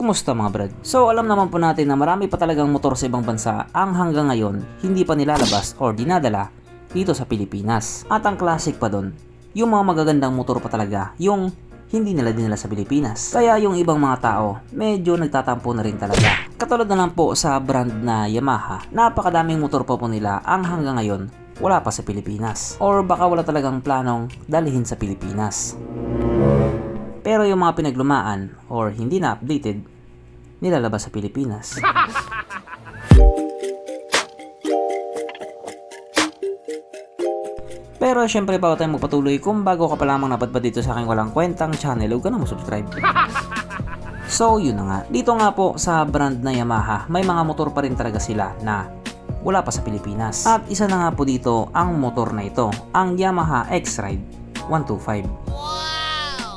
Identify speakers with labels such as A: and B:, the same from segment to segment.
A: Kumusta mga brad? So alam naman po natin na marami pa talagang motor sa ibang bansa ang hanggang ngayon hindi pa nilalabas or dinadala dito sa Pilipinas. At ang classic pa doon, yung mga magagandang motor pa talaga yung hindi nila dinala sa Pilipinas. Kaya yung ibang mga tao medyo nagtatampo na rin talaga. Katulad na lang po sa brand na Yamaha, napakadaming motor pa po nila ang hanggang ngayon wala pa sa Pilipinas. Or baka wala talagang planong dalhin sa Pilipinas. Pero yung mga pinaglumaan or hindi na updated, nilalabas sa Pilipinas. Pero syempre bago tayo magpatuloy, kung bago ka pa lamang napadpad dito sa aking walang kwentang channel, huwag ka na subscribe. So yun na nga, dito nga po sa brand na Yamaha, may mga motor pa rin talaga sila na wala pa sa Pilipinas. At isa na nga po dito ang motor na ito, ang Yamaha X-Ride 125.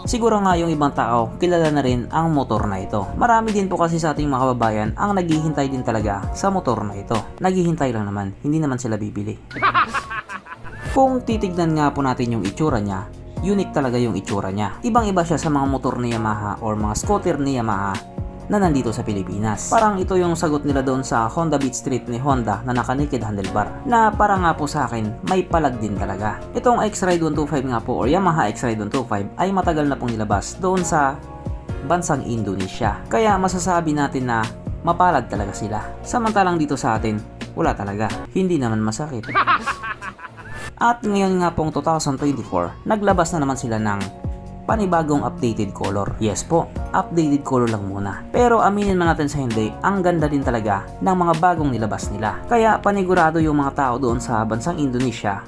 A: Siguro nga yung ibang tao, kilala na rin ang motor na ito. Marami din po kasi sa ating mga kababayan ang naghihintay din talaga sa motor na ito. Naghihintay lang naman, hindi naman sila bibili. Kung titignan nga po natin yung itsura niya, unique talaga yung itsura niya. Ibang iba siya sa mga motor ni Yamaha or mga scooter ni Yamaha na nandito sa Pilipinas. Parang ito yung sagot nila doon sa Honda Beat Street ni Honda na naka-naked handlebar, na parang nga po sa akin may palag din talaga. Itong X-Ride 125 nga po or Yamaha X-Ride 125 ay matagal na pong nilabas doon sa bansang Indonesia. Kaya masasabi natin na mapalag talaga sila. Samantalang dito sa atin, wala talaga. Hindi naman masakit. At ngayon nga pong 2024, naglabas na naman sila ng panibagong updated color. Yes po, updated color lang muna. Pero aminin man natin sa hindi, ang ganda din talaga ng mga bagong nilabas nila. Kaya panigurado yung mga tao doon sa bansang Indonesia,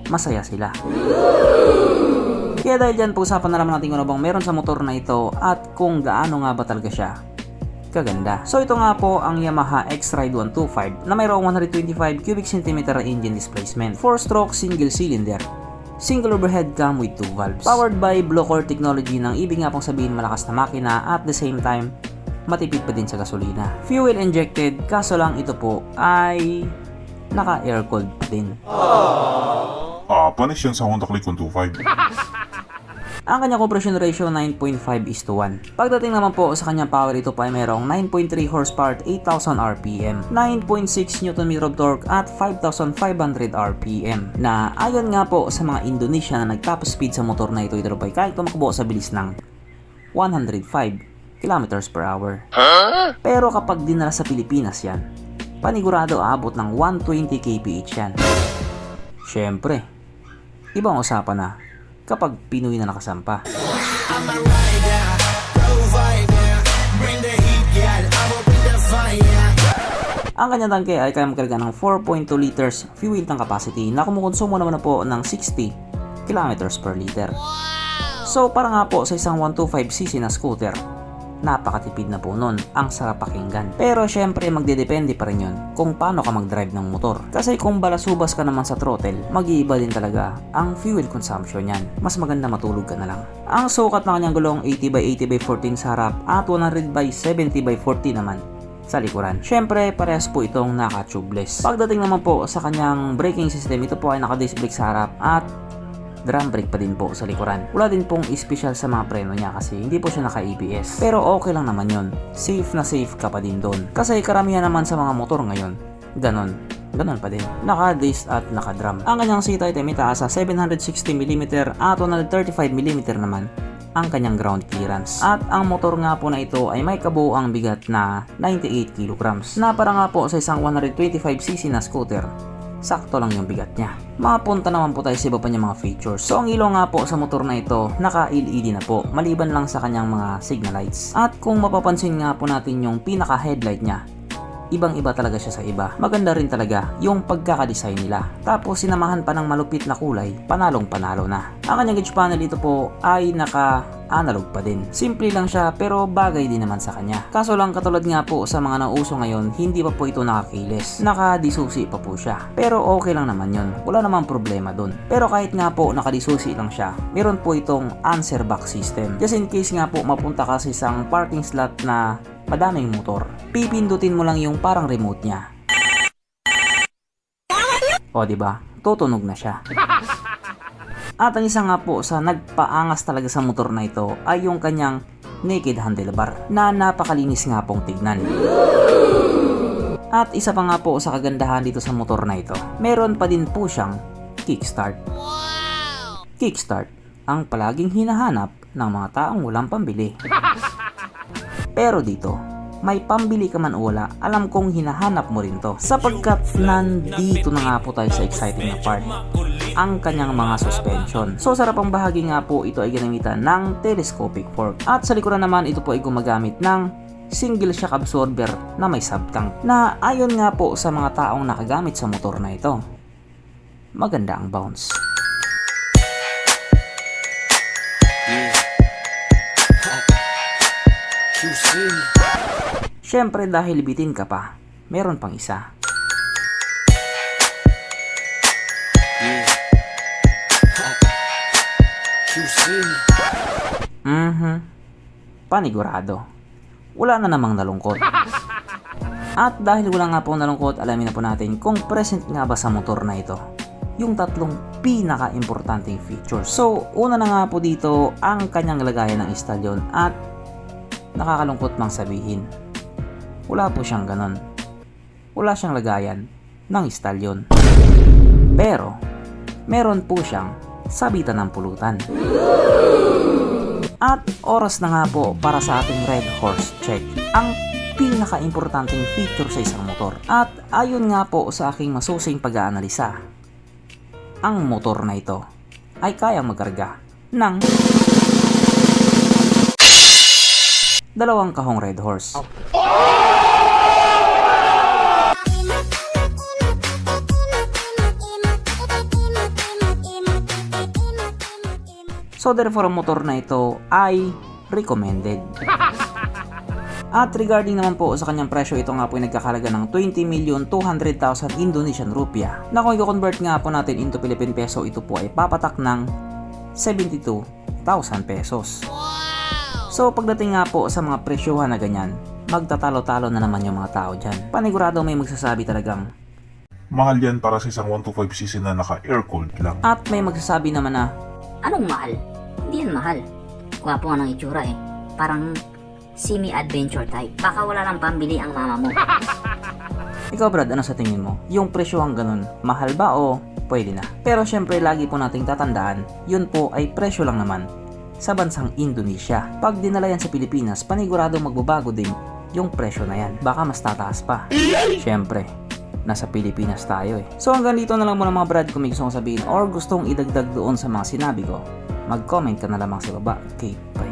A: masaya sila. Kaya dahil dyan, pag-usapan na naman natin kung ano bang meron sa motor na ito at kung gaano nga ba talaga siya kaganda. So ito nga po ang Yamaha X-Ride 125 na mayroong 125 cubic centimeter engine displacement, 4-stroke single cylinder, single overhead cam with 2 valves, powered by Blue-Core technology, ng ibig nga pong sabihin malakas na makina at the same time matipid pa din sa gasolina. Fuel injected, kaso lang ito po ay naka-air-cooled pa din.
B: Panis yan sa Honda Click 125.
A: Ang kanyang compression ratio 9.5:1. Pagdating naman po sa kanyang power, ito pa ay mayroong 9.3 horsepower at 8,000 RPM, 9.6 Nm of torque at 5,500 RPM, na ayon nga po sa mga Indonesia na nagtop speed sa motor na ito pa ay kahit tumakbo sa bilis ng 105 km/h. Pero kapag dinala sa Pilipinas yan, panigurado aabot ng 120 kph yan. Syempre, ibang usapan na kapag Pinoy na nakasampa. Ang kanyang tangke ay kaya magkarga ng 4.2 liters fuel tank capacity na kumukonsumo naman na po ng 60 kilometers per liter. So para nga po sa isang 125cc na scooter, napakatipid na po nun, ang sarap pakinggan. Pero syempre magdedepende pa rin yun kung paano ka mag-drive ng motor. Kasi kung balasubas ka naman sa throttle, mag-iiba din talaga ang fuel consumption yan. Mas maganda matulog ka na lang. Ang sukat ng kanyang gulong 80/80/14 sa harap at 100/70/40 naman sa likuran. Syempre parehas po itong naka-tubeless. Pagdating naman po sa kanyang braking system, ito po ay naka-disc brake sa harap at drum brake pa din po sa likuran. Wala din pong special sa mga preno niya kasi hindi po siya naka-ABS. Pero okay lang naman yun. Safe na safe ka pa din doon. Kasi karamihan naman sa mga motor ngayon, ganon pa din. Naka-disc at naka-drum. Ang kanyang seat height ay mitaas sa 760mm at 135mm naman ang kanyang ground clearance. At ang motor nga po na ito ay may kabuuang bigat na 98 kg. Na para nga po sa isang 125cc na scooter, sakto lang yung bigat niya. Mapunta naman po tayo sa iba pa niyang mga features. So ang ilaw nga po sa motor na ito, naka-LED na po, maliban lang sa kanyang mga signal lights. At kung mapapansin nga po natin yung pinaka-headlight niya, ibang-iba talaga siya sa iba. Maganda rin talaga yung pagkakadesign nila. Tapos sinamahan pa ng malupit na kulay, panalong-panalo na. Ang kanyang gauge panel dito po ay naka-analog pa din. Simple lang siya pero bagay din naman sa kanya. Kaso lang katulad nga po sa mga nauso ngayon, hindi pa po ito nakakilis. Naka-disusi pa po siya. Pero okay lang naman yun. Wala namang problema dun. Pero kahit nga po naka-disusi lang siya, meron po itong answer box system. Just in case nga po mapunta ka sa isang parking slot na madaming motor, pipindutin mo lang yung parang remote niya. O diba? Tutunog na siya. At ang isa nga po sa nagpaangas talaga sa motor na ito ay yung kanyang naked handlebar na napakalinis nga pong tignan. At isa pa nga po sa kagandahan dito sa motor na ito, meron pa din po siyang kickstart. Kickstart ang palaging hinahanap ng mga taong walang pambili. Pero dito, may pambili ka man o wala, alam kong hinahanap mo rin to. Sapagkat nandito na nga po tayo sa exciting na part, ang kanyang mga suspension. So sa harapang bahagi nga po, ito ay ginamitan ng telescopic fork. At sa likuran naman, ito po ay gumagamit ng single shock absorber na may subtank, na ayon nga po sa mga taong nakagamit sa motor na ito, maganda ang bounce. Syempre dahil bitin ka pa, meron pang isa. Panigurado. Wala na namang nalungkot. At dahil wala nga po nalungkot, alamin na po natin kung present nga ba sa motor na ito yung tatlong pinaka-importanting features. So, una na nga po dito ang kanyang lagayan ng istalyon, at nakakalungkot mang sabihin, wala po siyang ganon. Wala siyang lagayan ng istalyon. Pero, meron po siyang sabitan ng pulutan. At oras na nga po para sa ating Red Horse Check, ang pinaka-importanting feature sa isang motor. At ayon nga po sa aking masusing pag-aanalisa, ang motor na ito ay kayang magkarga ng 2 kahong Red Horse. So therefore, ang motor na ito ay recommended. At regarding naman po sa kanyang presyo, ito nga po ay nagkakalaga ng 20,200,000 Indonesian rupiah. Na kung i-convert nga po natin into Philippine peso, ito po ay papatak ng 72,000 pesos. So pagdating nga po sa mga presyohan na ganyan, magtatalo-talo na naman yung mga tao dyan. Panigurado may magsasabi talagang
B: Mahal yan para sa isang 125cc na naka-air-cooled lang.
A: At may magsasabi naman na
C: anong mahal? Hindi yan mahal. Gwapo nga ng itsura eh. Parang semi-adventure type. Baka wala lang pambili ang mama mo.
A: ikaw Brad, ano sa tingin mo? Yung presyo ang ganun, mahal ba o pwede na? Pero syempre lagi po nating tatandaan, yun po ay presyo lang naman sa bansang Indonesia. Pag dinala yan sa Pilipinas, panigurado magbabago din yung presyo na yan. Baka mas tataas pa. Syempre, nasa Pilipinas tayo eh. So hanggang dito na lang muna mga Brad. Kung may gusto kong sabihin or gustong idagdag doon sa mga sinabi ko, mag-comment ka na lamang sa baba. Okay, bye.